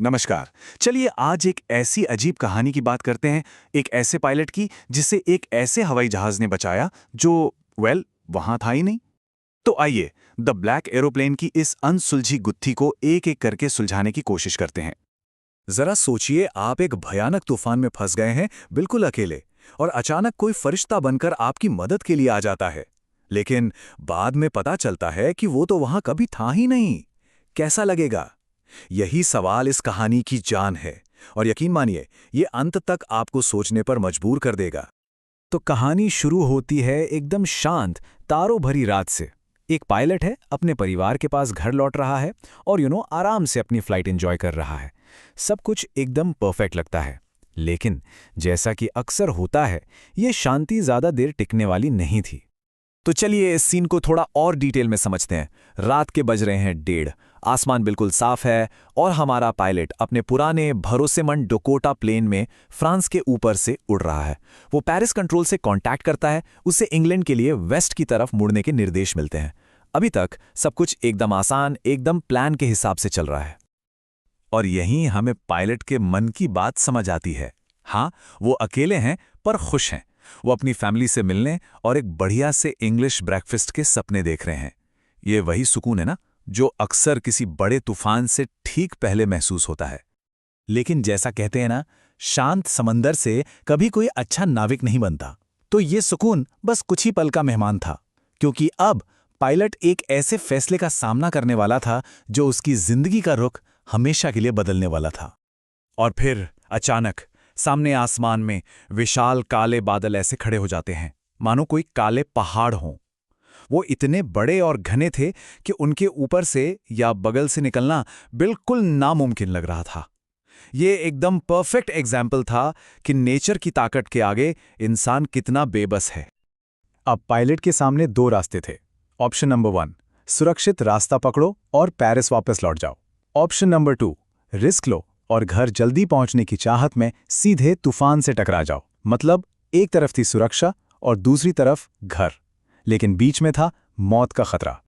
नमस्कार। चलिए आज एक ऐसी अजीब कहानी की बात करते हैं, एक ऐसे पायलट की जिसे एक ऐसे हवाई जहाज ने बचाया जो वहां था ही नहीं। तो आइए द ब्लैक एरोप्लेन की इस अनसुलझी गुत्थी को एक-एक करके सुलझाने की कोशिश करते हैं। जरा सोचिए, आप एक भयानक तूफान में फंस गए हैं, बिल्कुल अकेले, और अचानक कोई फरिश्ता बनकर आपकी मदद के लिए आ जाता है। लेकिन बाद में पता चलता है कि वो तो वहां कभी था ही नहीं। कैसा लगेगा? यही सवाल इस कहानी की जान है, और यकीन मानिए, ये अंत तक आपको सोचने पर मजबूर कर देगा। तो कहानी शुरू होती है एकदम शांत, तारों भरी रात से। एक पायलट है, अपने परिवार के पास घर लौट रहा है और आराम से अपनी फ्लाइट एंजॉय कर रहा है। सब कुछ एकदम परफेक्ट लगता है। लेकिन जैसा कि अक्सर होता है, ये शांति ज्यादा देर टिकने वाली नहीं थी। तो चलिए इस सीन को थोड़ा और डिटेल में समझते हैं। रात के बज रहे हैं 1:30, आसमान बिल्कुल साफ है और हमारा पायलट अपने पुराने भरोसेमंद डकोटा प्लेन में फ्रांस के ऊपर से उड़ रहा है। वो पेरिस कंट्रोल से कांटेक्ट करता है, उससे इंग्लैंड के लिए वेस्ट की तरफ मुड़ने के निर्देश मिलते हैं। अभी तक सब कुछ एकदम आसान, एकदम प्लान के हिसाब से चल रहा है। और यहीं हमें पायलट के मन की बात समझ आती है। हाँ, वो अकेले हैं पर खुश हैं। वो अपनी फैमिली से मिलने और एक बढ़िया से इंग्लिश ब्रेकफास्ट के सपने देख रहे हैं। ये वही सुकून है ना, जो अक्सर किसी बड़े तूफान से ठीक पहले महसूस होता है। लेकिन जैसा कहते हैं ना, शांत समंदर से कभी कोई अच्छा नाविक नहीं बनता। तो ये सुकून बस कुछ ही पल का मेहमान था, क्योंकि अब पायलट एक ऐसे फैसले का सामना करने वाला था जो उसकी जिंदगी का रुख हमेशा के लिए बदलने वाला था। और फिर अचानक सामने आसमान में विशाल काले बादल ऐसे खड़े हो जाते हैं, मानो कोई काले पहाड़ हों। वो इतने बड़े और घने थे कि उनके ऊपर से या बगल से निकलना बिल्कुल नामुमकिन लग रहा था। ये एकदम परफेक्ट एग्जाम्पल था कि नेचर की ताकत के आगे इंसान कितना बेबस है। अब पायलट के सामने दो रास्ते थे। ऑप्शन नंबर 1, सुरक्षित रास्ता पकड़ो और पेरिस वापस लौट जाओ। ऑप्शन नंबर 2, रिस्क लो और घर जल्दी पहुंचने की चाहत में सीधे तूफान से टकरा जाओ। मतलब एक तरफ थी सुरक्षा और दूसरी तरफ घर, लेकिन बीच में था मौत का खतरा।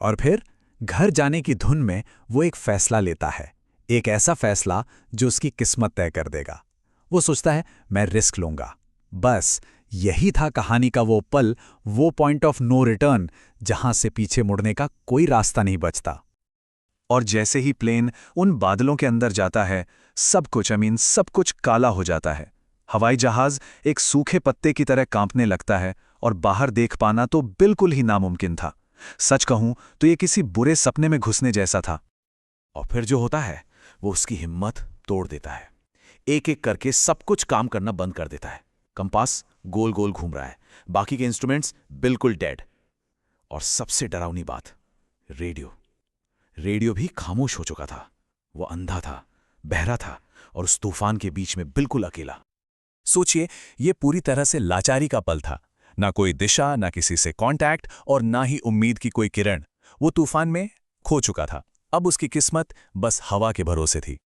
और फिर घर जाने की धुन में वो एक फैसला लेता है, एक ऐसा फैसला जो उसकी किस्मत तय कर देगा। वो सोचता है, मैं रिस्क लूंगा। बस यही था कहानी का वो पल, वो पॉइंट ऑफ नो रिटर्न, जहां से पीछे मुड़ने का कोई रास्ता नहीं बचता। और जैसे ही प्लेन उन बादलों के अंदर जाता है, सब कुछ काला हो जाता है। हवाई जहाज एक सूखे पत्ते की तरह कांपने लगता है और बाहर देख पाना तो बिल्कुल ही नामुमकिन था। सच कहूं तो ये किसी बुरे सपने में घुसने जैसा था। और फिर जो होता है वो उसकी हिम्मत तोड़ देता है। एक एक करके सब कुछ काम करना बंद कर देता है। कंपास गोल गोल घूम रहा है, बाकी के इंस्ट्रूमेंट्स बिल्कुल डेड। और सबसे डरावनी बात, रेडियो भी खामोश हो चुका था। वो अंधा था, बहरा था और उस तूफान के बीच में बिल्कुल अकेला। सोचिए, ये पूरी तरह से लाचारी का पल था। ना कोई दिशा, ना किसी से कांटेक्ट और ना ही उम्मीद की कोई किरण। वो तूफान में खो चुका था। अब उसकी किस्मत बस हवा के भरोसे थी।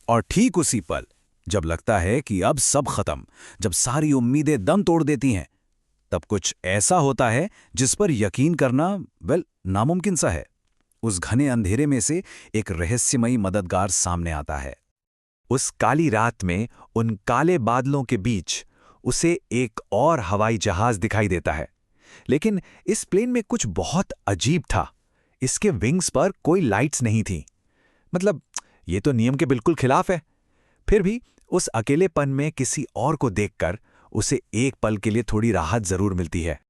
और ठीक उसी पल, जब लगता है कि अब सब खत्म, जब सारी उम्मीदें दम तोड़ देती हैं, तब कुछ ऐसा होता है जिस पर यकीन करना नामुमकिन सा है। उस घने अंधेरे में से एक रहस्यमयी मददगार सामने आता है। उस काली रात में, उन काले बादलों के बीच उसे एक और हवाई जहाज दिखाई देता है। लेकिन इस प्लेन में कुछ बहुत अजीब था। इसके विंग्स पर कोई लाइट्स नहीं थी। मतलब ये तो नियम के बिल्कुल खिलाफ है। फिर भी उस अकेलेपन में किसी और को देखकर उसे एक पल के लिए थोड़ी राहत जरूर मिलती है।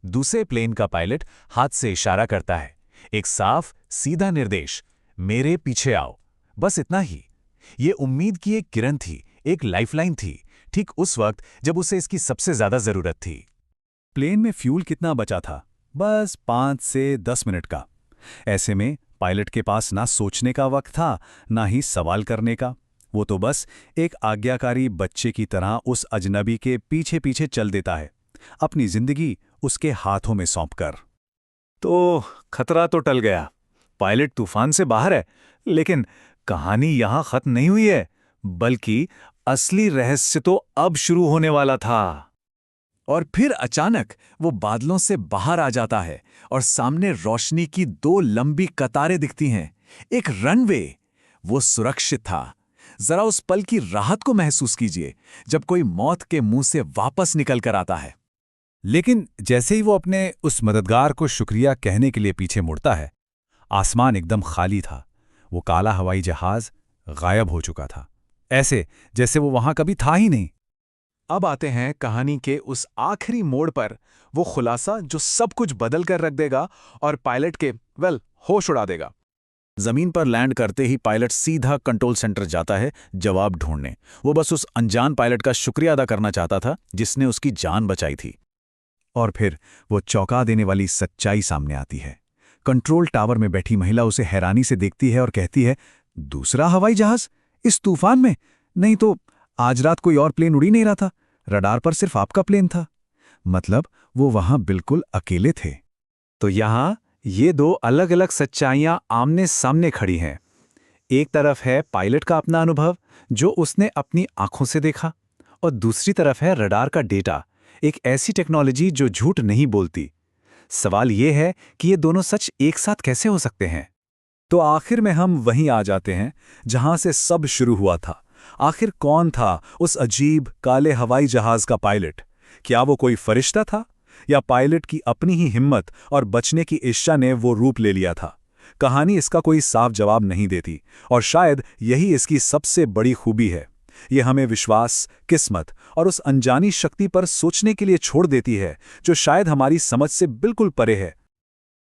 दूसरे प्लेन का पायलट हाथ से इशारा करता है, एक साफ सीधा निर्देश, मेरे पीछे आओ। बस इतना ही। ये उम्मीद की एक किरण थी, एक लाइफलाइन थी, ठीक उस वक्त जब उसे इसकी सबसे ज्यादा जरूरत थी। प्लेन में फ्यूल कितना बचा था? बस 5 से 10 मिनट का। ऐसे में पायलट के पास ना सोचने का वक्त था, ना ही सवाल करने का। वो तो बस एक आज्ञाकारी बच्चे की तरह उस अजनबी के पीछे पीछे चल देता है, अपनी जिंदगी उसके हाथों में सौंपकर। तो खतरा तो टल गया, पायलट तूफान से बाहर है। लेकिन कहानी यहां खत्म नहीं हुई है, बल्कि असली रहस्य तो अब शुरू होने वाला था। और फिर अचानक वो बादलों से बाहर आ जाता है और सामने रोशनी की 2 लंबी कतारें दिखती हैं, एक रनवे। वो सुरक्षित था। जरा उस पल की राहत को महसूस कीजिए जब कोई मौत के मुंह से वापस निकल कर आता है। लेकिन जैसे ही वो अपने उस मददगार को शुक्रिया कहने के लिए पीछे मुड़ता है, आसमान एकदम खाली था। वो काला हवाई जहाज गायब हो चुका था, ऐसे जैसे वो वहां कभी था ही नहीं। अब आते हैं कहानी के उस आखिरी मोड़ पर, वो खुलासा जो सब कुछ बदल कर रख देगा और पायलट के होश उड़ा देगा। जमीन पर लैंड करते ही पायलट सीधा कंट्रोल सेंटर जाता है जवाब ढूंढने। वो बस उस अनजान पायलट का शुक्रिया अदा करना चाहता था जिसने उसकी जान बचाई थी। और फिर वो चौंका देने वाली सच्चाई सामने आती है। कंट्रोल टावर में बैठी महिला उसे हैरानी से देखती है और कहती है, दूसरा हवाई जहाज इस तूफान में? नहीं तो आज रात कोई और प्लेन उड़ ही नहीं रहा था, रडार पर सिर्फ आपका प्लेन था। मतलब वो वहां बिल्कुल अकेले थे। तो यहां ये दो अलग अलग सच्चाइयां आमने सामने खड़ी हैं। एक तरफ है पायलट का अपना अनुभव जो उसने अपनी आंखों से देखा, और दूसरी तरफ है रडार का डेटा, एक ऐसी टेक्नोलॉजी जो झूठ नहीं बोलती। सवाल यह है कि ये दोनों सच एक साथ कैसे हो सकते हैं? तो आखिर में हम वहीं आ जाते हैं जहां से सब शुरू हुआ था। आखिर कौन था उस अजीब काले हवाई जहाज का पायलट? क्या वो कोई फरिश्ता था, या पायलट की अपनी ही हिम्मत और बचने की इच्छा ने वो रूप ले लिया था? कहानी इसका कोई साफ जवाब नहीं देती, और शायद यही इसकी सबसे बड़ी खूबी है। ये हमें विश्वास, किस्मत और उस अनजानी शक्ति पर सोचने के लिए छोड़ देती है जो शायद हमारी समझ से बिल्कुल परे है।